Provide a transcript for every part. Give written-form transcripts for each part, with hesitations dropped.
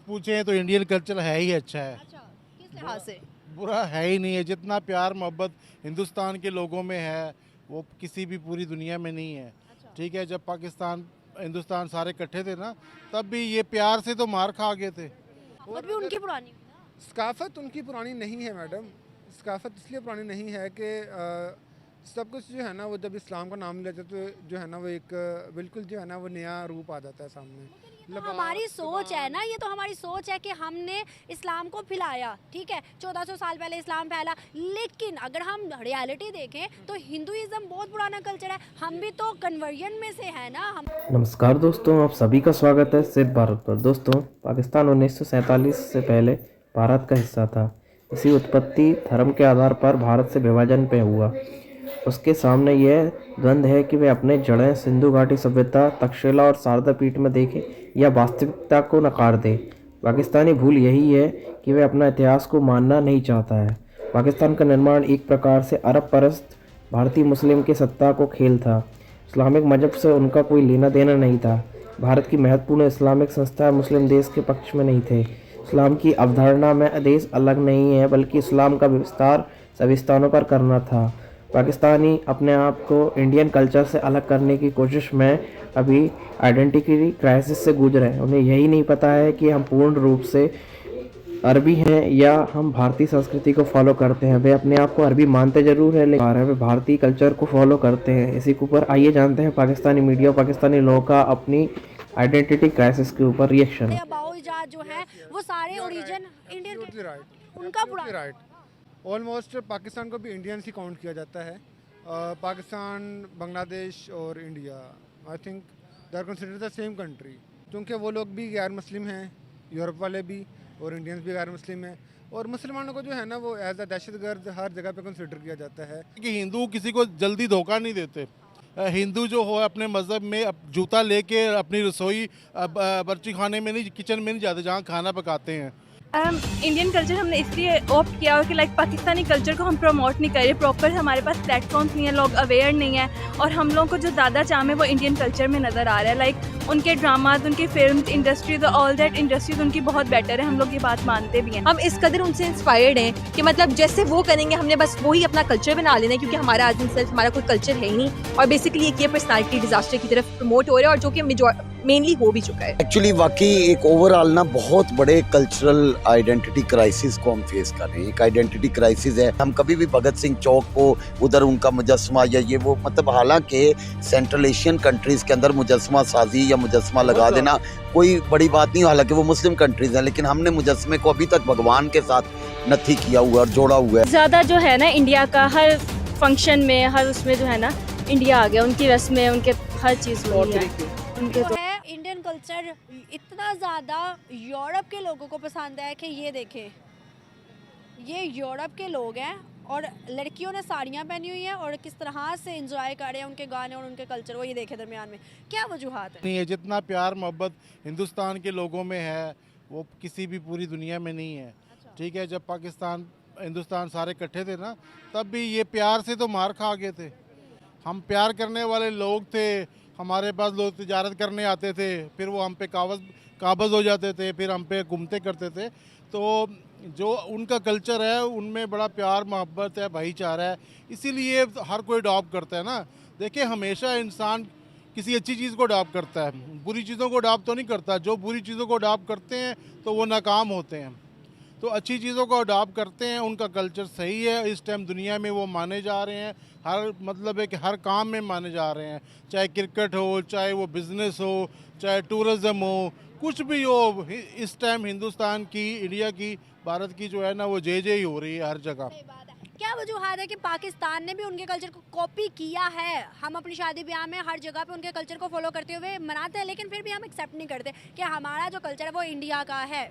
पूछें तो Indian culture है ही अच्छा है। अच्छा, किस लिहाज से? बुरा है ही नहीं है। जितना प्यार मोहब्बत हिंदुस्तान के लोगों में है वो किसी भी पूरी दुनिया में नहीं है। अच्छा। ठीक है, जब पाकिस्तान हिंदुस्तान सारे इकट्ठे थे ना, तब भी ये प्यार से तो मार खा गए थे। और भी उनकी पुरानी हुई ना। सकाफ़त उनकी पुरानी नहीं है मैडम। सकाफ़त इसलिए पुरानी नहीं है कि सब कुछ जो है ना वो जब इस्लाम का नाम लेते तो जो है ना वो एक बिल्कुल जो है ना वो नया रूप आ जाता है सामने। तो हमारी सोच है ना, ये तो हमारी सोच है कि हमने इस्लाम को फैलाया, ठीक है, 1400 साल पहले इस्लाम फैला, लेकिन अगर हम रियलिटी देखें तो हिंदुइज्म बहुत पुराना कल्चर है, हम भी तो कन्वर्जन में से है ना। हम नमस्कार दोस्तों, आप सभी का स्वागत है सिर्फ भारत पर। दोस्तों, पाकिस्तान 1947 से पहले भारत का हिस्सा था। इसी उत्पत्ति धर्म के आधार पर भारत से विभाजन पे हुआ। उसके सामने यह द्वंद्व है कि वे अपने जड़ें सिंधु घाटी सभ्यता, तक्षशिला और शारदा पीठ में देखें या वास्तविकता को नकार दें। पाकिस्तानी भूल यही है कि वे अपना इतिहास को मानना नहीं चाहता है। पाकिस्तान का निर्माण एक प्रकार से अरब परस्त भारतीय मुस्लिम के सत्ता को खेल था। इस्लामिक मजहब से उनका कोई लेना देना नहीं था। भारत की महत्वपूर्ण इस्लामिक संस्थाएं मुस्लिम देश के पक्ष में नहीं थे। इस्लाम की अवधारणा में देश अलग नहीं है, बल्कि इस्लाम का विस्तार सभी स्थानों पर करना था। पाकिस्तानी अपने आप को इंडियन कल्चर से अलग करने की कोशिश में अभी आइडेंटिटी क्राइसिस से गुजर रहे हैं। उन्हें यही नहीं पता है कि हम पूर्ण रूप से अरबी हैं या हम भारतीय संस्कृति को फॉलो करते हैं। वे अपने आप को अरबी मानते जरूर है, लेकिन वे भारतीय कल्चर को फॉलो करते हैं। इसी के ऊपर आइए जानते हैं पाकिस्तानी मीडिया और पाकिस्तानी लोगों का अपनी आइडेंटिटी क्राइसिस के ऊपर रिएक्शन। अबाउजाद जो है वो सारे ओरिजिन इंडियन के, राइट, उनका पुराना। राइट। ऑलमोस्ट पाकिस्तान को भी इंडियन ही काउंट किया जाता है। पाकिस्तान, बांग्लादेश और India, I think they are considered the same country, क्योंकि वो लोग भी गैर मुस्लिम हैं, यूरोप वाले भी, और इंडियंस भी गैर मुस्लिम हैं। और मुसलमानों को जो है ना वो एज अ दहशतगर्द हर जगह पे कंसिडर किया जाता है। कि हिंदू किसी को जल्दी धोखा नहीं देते। हिंदू जो हो अपने मज़हब में जूता लेके अपनी रसोई बर्ची खाने में नहीं, किचन में नहीं जाते जहाँ खाना पकाते हैं। इंडियन कल्चर हमने इसलिए ऑप्ट किया कि लाइक पाकिस्तानी कल्चर को हम प्रमोट नहीं करें प्रॉपर। हमारे पास प्लेटफॉर्म्स नहीं है, लोग अवेयर नहीं है, और हम लोगों को जो ज़्यादा चाम है वो इंडियन कल्चर में नज़र आ रहा है। लाइक उनके ड्रामाज, उनकी film industries, all that industries उनकी बहुत बेटर है। हम लोग ये बात मानते भी हैं। हम इस कदर उनसे इंस्पायर्ड हैं कि मतलब जैसे वो करेंगे हमने बस वही अपना कल्चर बना लेना है, क्योंकि हमारा आज सेल्फ हमारा कोई कल्चर है ही नहीं। और बेसिकली एक ये पर्सनालिटी डिजास्टर की तरफ प्रमोट हो रहा है, और जो कि मेनली हो भी चुका है। एक्चुअली वाकई एक ओवरऑल ना बहुत बड़े कल्चरल आइडेंटिटी क्राइसिस को हम फेस कर रहे हैं। एक आइडेंटिटी क्राइसिस है। हम कभी भी भगत सिंह चौक को उधर उनका मुजस्समा या ये वो, मतलब हालांकि सेंट्रल एशियन कंट्रीज के अंदर मुजस्समा साजी या मुजस्समा लगा देना कोई बड़ी बात नहीं, हालांकि वो मुस्लिम कंट्रीज हैं, लेकिन हमने मुजस्समे को अभी तक भगवान के साथ नथी किया हुआ और जोड़ा हुआ है। ज़्यादा जो है ना इंडिया का हर फंक्शन में, हर उसमें जो है ना इंडिया आ गया। उनकी रस्में, उनके हर चीज़ उनके जो है इंडियन कल्चर इतना ज़्यादा यूरोप के लोगों को पसंद है कि ये देखें, ये यूरोप के लोग हैं और लड़कियों ने साड़ियाँ पहनी हुई हैं और किस तरह से एंजॉय कर रहे हैं उनके गाने और उनके कल्चर को। ये देखें दरमियान में क्या वजूहात है? नहीं है, जितना प्यार मोहब्बत हिंदुस्तान के लोगों में है वो किसी भी पूरी दुनिया में नहीं है। ठीक है, जब पाकिस्तान हिंदुस्तान सारे इकट्ठे थे ना, तब भी ये प्यार से तो मार खा गए थे। हम प्यार करने वाले लोग थे। हमारे पास लोग तिजारत करने आते थे, फिर वो हम पे काबज़ हो जाते थे, फिर हम पे घूमते करते थे। तो जो उनका कल्चर है उनमें बड़ा प्यार मोहब्बत है, भाईचारा है, इसीलिए हर कोई अडॉप्ट करता है ना। देखिए, हमेशा इंसान किसी अच्छी चीज़ को अडॉप्ट करता है, बुरी चीज़ों को अडॉप्ट तो नहीं करता। जो बुरी चीज़ों को अडॉप्ट करते हैं तो वो नाकाम होते हैं। तो अच्छी चीज़ों को अडॉप्ट करते हैं, उनका कल्चर सही है। इस टाइम दुनिया में वो माने जा रहे हैं, हर मतलब है कि हर काम में माने जा रहे हैं, चाहे क्रिकेट हो, चाहे वो बिज़नेस हो, चाहे टूरिज़्म हो, कुछ भी हो। इस टाइम हिंदुस्तान की, इंडिया की, भारत की जो है ना वो जय ही हो रही है हर जगह। क्या वजूहात है कि पाकिस्तान ने भी उनके कल्चर को कॉपी किया है? हम अपनी शादी ब्याह में हर जगह पे उनके कल्चर को फॉलो करते हुए मनाते हैं, लेकिन फिर भी हम एक्सेप्ट नहीं करते कि हमारा जो कल्चर है वो इंडिया का है।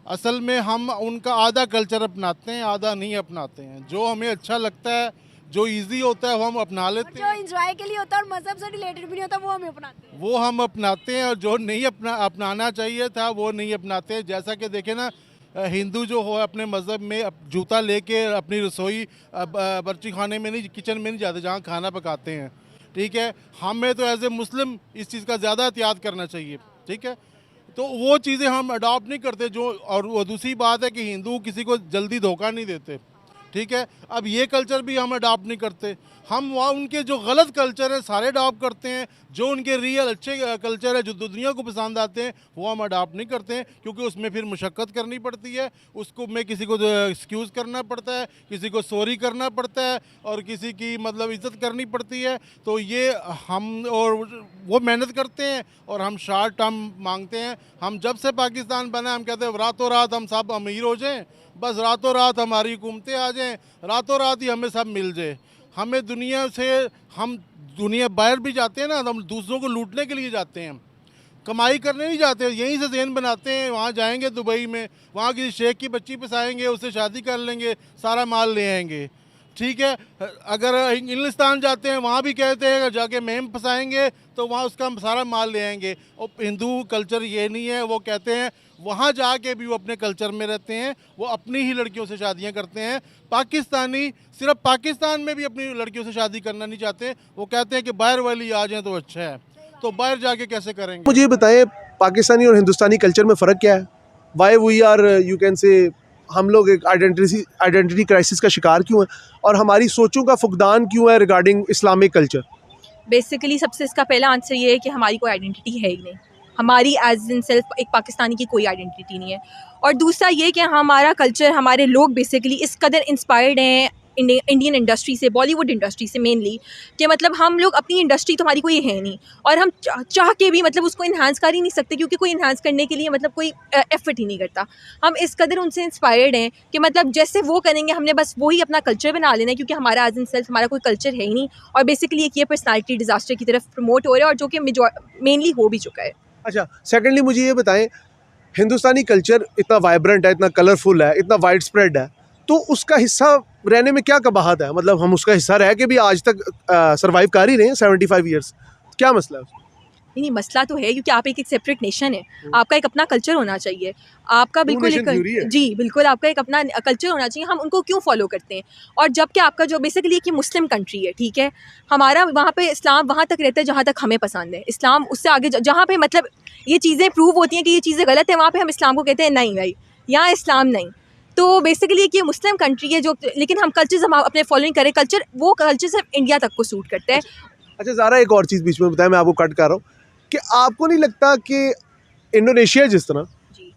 असल में हम उनका आधा कल्चर अपनाते हैं, आधा नहीं अपनाते हैं। जो हमें अच्छा लगता है, जो इजी होता है वो हम अपना लेते जो हैं, एंजॉय के लिए होता है और मजहब से रिलेटेड भी नहीं होता वो हम अपनाते हैं। वो हम अपनाते हैं, और जो नहीं अपनाना चाहिए था वो नहीं अपनाते हैं। जैसा कि देखें ना, हिंदू जो हो अपने मज़हब में जूता लेके अपनी रसोई बर्ची खाने में नहीं, किचन में नहीं जाते जहाँ खाना पकाते हैं। ठीक है, हमें तो एज ए मुस्लिम इस चीज़ का ज़्यादा एहतियात करना चाहिए। ठीक है, तो वो चीज़ें हम अडॉप्ट नहीं करते जो। और वो दूसरी बात है कि हिंदू किसी को जल्दी धोखा नहीं देते, ठीक है। अब ये कल्चर भी हम अडॉप्ट नहीं करते, हम वहाँ उनके जो गलत कल्चर है सारे अडॉप्ट करते हैं। जो उनके रियल अच्छे कल्चर है जो दुनिया को पसंद आते हैं वो हम अडॉप्ट नहीं करते हैं, क्योंकि उसमें फिर मुशक्क़त करनी पड़ती है, उसको में किसी को एक्सक्यूज़ करना पड़ता है, किसी को सॉरी करना पड़ता है और किसी की मतलब इज़्ज़त करनी पड़ती है। तो ये हम और वो मेहनत करते हैं और हम शॉर्ट टर्म मांगते हैं। हम जब से पाकिस्तान बना हम कहते हैं रातों रात हम सब अमीर हो जाएं, बस रातों रात हमारी हुकूमतें आ जाएं, रातों रात ही हमें सब मिल जाए। हमें दुनिया से हम दुनिया बाहर भी जाते हैं ना, हम दूसरों को लूटने के लिए जाते हैं, कमाई करने नहीं जाते। यहीं से ज़हन बनाते हैं, वहाँ जाएंगे दुबई में, वहाँ किसी शेख की बच्ची फंसाएंगे, उससे शादी कर लेंगे, सारा माल ले आएंगे, ठीक है। अगर इंग्लिस्तान जाते हैं वहाँ भी कहते हैं जाके मेम फंसाएंगे तो वहाँ उसका सारा माल ले आएंगे। और हिंदू कल्चर ये नहीं है, वो कहते हैं वहाँ जाके भी वो अपने कल्चर में रहते हैं, वो अपनी ही लड़कियों से शादियाँ करते हैं। पाकिस्तानी सिर्फ पाकिस्तान में भी अपनी लड़कियों से शादी करना नहीं चाहते, वो कहते हैं कि बाहर वाली आ जाए तो अच्छा है, तो बाहर जाके कैसे करेंगे। मुझे ये बताएं पाकिस्तानी और हिंदुस्तानी कल्चर में फ़र्क क्या है? Why we are you can say हम लोग एक आइडेंटिटी क्राइसिस का शिकार क्यों है और हमारी सोचों का फुकदान क्यों है रिगार्डिंग इस्लामिक कल्चर? बेसिकली सबसे इसका पहला आंसर ये है कि हमारी कोई आइडेंटिटी है ही नहीं, हमारी एज इन सेल्फ एक पाकिस्तानी की कोई आइडेंटिटी नहीं है। और दूसरा ये कि हमारा कल्चर, हमारे लोग बेसिकली इस कदर इंस्पायर्ड हैं इंडियन इंडस्ट्री से, बॉलीवुड इंडस्ट्री से मेनली, कि मतलब हम लोग अपनी इंडस्ट्री तो हमारी कोई है नहीं और हम चाह के भी मतलब उसको इन्हांस कर ही नहीं सकते, क्योंकि कोई इन्हांस करने के लिए मतलब कोई एफर्ट ही नहीं करता। हम इस कदर उनसे इंस्पायर्ड हैं कि मतलब जैसे वो करेंगे हमने बस वही अपना कल्चर बना लेना है, क्योंकि हमारा एज इन सेल्फ हमारा कोई कल्चर है ही नहीं। और बेसिकली एक ये पर्सनैलिटी डिज़ास्टर की तरफ प्रमोट हो रहा है और जो कि मेनली हो भी चुका है। अच्छा, सेकेंडली मुझे ये बताएं हिंदुस्तानी कल्चर इतना वाइब्रेंट है, इतना कलरफुल है, इतना वाइड स्प्रेड है, तो उसका हिस्सा रहने में क्या कबाहत है? मतलब हम उसका हिस्सा रह के भी आज तक सर्वाइव कर ही रहे हैं 75 ईयर्स, क्या मसला है? नहीं, मसला तो है क्योंकि आप एक सेपरेट नेशन है, आपका एक अपना कल्चर होना चाहिए, आपका बिल्कुल जी बिल्कुल आपका एक अपना कल्चर होना चाहिए। हम उनको क्यों फॉलो करते हैं? और जबकि आपका जो बेसिकली एक मुस्लिम कंट्री है, ठीक है, हमारा वहाँ पे इस्लाम वहाँ तक रहता है जहाँ तक हमें पसंद है, इस्लाम उससे आगे जहाँ पे मतलब ये चीज़ें प्रूव होती हैं कि ये चीज़ें गलत है, वहाँ पे हम इस्लाम को कहते हैं नहीं भाई यहाँ इस्लाम नहीं। तो बेसिकली एक ये मुस्लिम कंट्री है जो, लेकिन हम कल्चर हम अपने फॉलोइंग करें, कल्चर वो कल्चर सिर्फ इंडिया तक को सूट करता है। अच्छा ज़रा एक और चीज़ बीच में बताएं, मैं आपको कट कर रहा हूँ, कि आपको नहीं लगता कि इंडोनेशिया जिस तरह,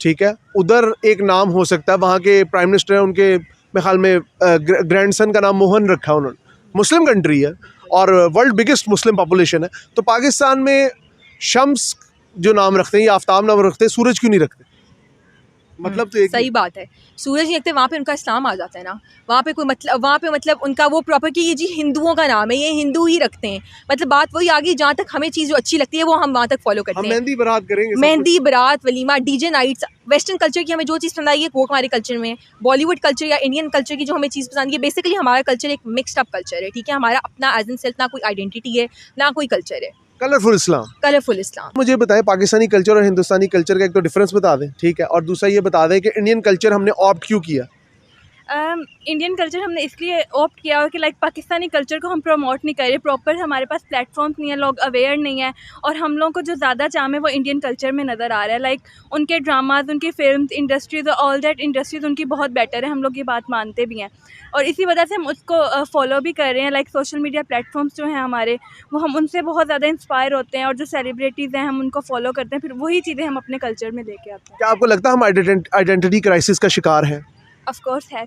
ठीक है, उधर एक नाम हो सकता है, वहाँ के प्राइम मिनिस्टर हैं, उनके मेरे ख्याल में ग्रैंडसन का नाम मोहन रखा उन्होंने, मुस्लिम कंट्री है और वर्ल्ड बिगेस्ट मुस्लिम पॉपुलेशन है, तो पाकिस्तान में शम्स जो नाम रखते हैं या आफ्ताब नाम रखते हैं, सूरज क्यों नहीं रखते? मतलब तो एक सही बात है, सूरज नहीं रखते, वहाँ पे उनका इस्लाम आ जाता है ना, वहाँ पे कोई मतलब, वहाँ पे मतलब उनका वो प्रॉपर कि ये जी हिंदुओं का नाम है, ये हिंदू ही रखते हैं, मतलब बात वही आ गई, जहाँ तक हमें चीज़ जो अच्छी लगती है वो हम वहाँ तक फॉलो करते हैं। मेहंदी बारात करेंगे, मेहंदी बारात, वलीमा, डीजे नाइट्स, वेस्टर्न कल्चर की हमें जो चीज़ पसंद आई है वो हमारे कल्चर में, बॉलीवुड कल्चर या इंडियन कल्चर की जो हमें चीज़ पसंद है, बेसिकली हमारा कल्चर एक मिक्सड अप कल्चर है, ठीक है, हमारा अपना एज इन सेल्फ ना कोई आइडेंटिटी है ना कोई कल्चर है। कलरफुल इस्लाम, कलरफुल इस्लाम। मुझे बताएं पाकिस्तानी कल्चर और हिंदुस्तानी कल्चर का एक तो डिफरेंस बता दें, ठीक है, और दूसरा ये बता दें कि इंडियन कल्चर हमने ऑप्ट क्यों किया? इंडियन कल्चर हमने इसलिए ऑप्ट किया और कि लाइक पाकिस्तानी कल्चर को हम प्रमोट नहीं कर रहे प्रॉपर, हमारे पास प्लेटफॉर्म्स नहीं है, लोग अवेयर नहीं है और हम लोगों को जो ज़्यादा चाम है वो इंडियन कल्चर में नज़र आ रहा है। लाइक उनके ड्रामाज, उनकी film industries, all that industries उनकी बहुत बेटर है, हम लोग ये बात मानते भी हैं और इसी वजह से हम उसको फॉलो भी कर रहे हैं। लाइक सोशल मीडिया प्लेटफॉर्म्स जो हैं हमारे, वो हम उनसे बहुत ज़्यादा इंस्पायर होते हैं और जो सेलिब्रिटीज़ हैं हम उनको फॉलो करते हैं, फिर वही चीज़ें हम अपने कल्चर में लेके आते हैं। क्या आपको लगता है हम आइडेंटिटी क्राइसिस का शिकार हैं? ऑफ कोर्स है।